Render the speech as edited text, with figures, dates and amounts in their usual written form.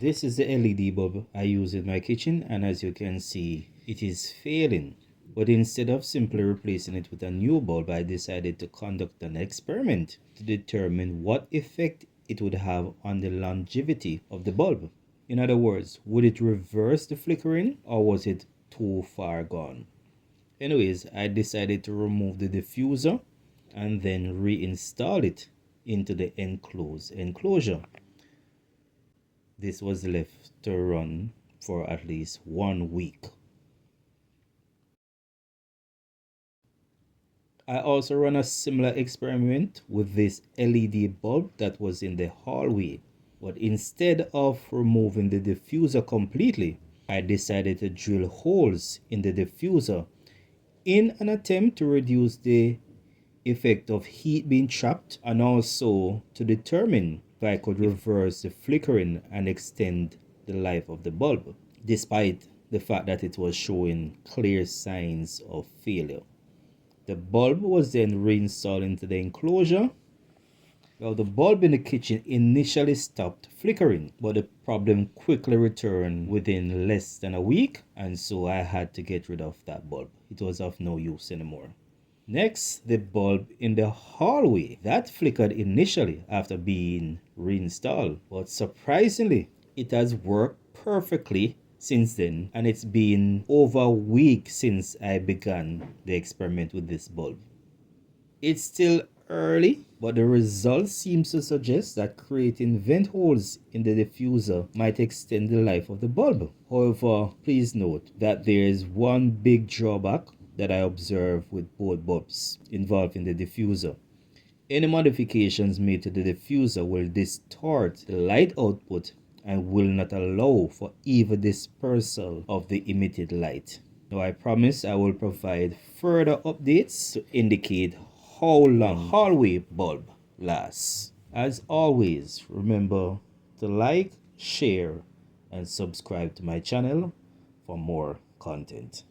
This is the LED bulb I use in my kitchen, and as you can see, it is failing. But instead of simply replacing it with a new bulb, I decided to conduct an experiment to determine what effect it would have on the longevity of the bulb. In other words, would it reverse the flickering or was it too far gone? Anyways, I decided to remove the diffuser and then reinstall it into the enclosed enclosure. This was left to run for at least 1 week. I also ran a similar experiment with this LED bulb that was in the hallway. But instead of removing the diffuser completely, I decided to drill holes in the diffuser in an attempt to reduce the effect of heat being trapped and also to determine if I could reverse the flickering and extend the life of the bulb, despite the fact that it was showing clear signs of failure. The bulb was then reinstalled into the enclosure. Well, the bulb in the kitchen initially stopped flickering, but the problem quickly returned within less than a week, and so I had to get rid of that bulb. It was of no use anymore. Next, the bulb in the hallway. That flickered initially after being reinstalled, but surprisingly, it has worked perfectly since then, and it's been over a week since I began the experiment with this bulb. It's still early, but the results seem to suggest that creating vent holes in the diffuser might extend the life of the bulb. However, please note that there is one big drawback that I observe with both bulbs involved in the diffuser. Any modifications made to the diffuser will distort the light output and will not allow for even dispersal of the emitted light. Now I promise I will provide further updates to indicate how long the hallway bulb lasts. As always, remember to like, share, and subscribe to my channel for more content.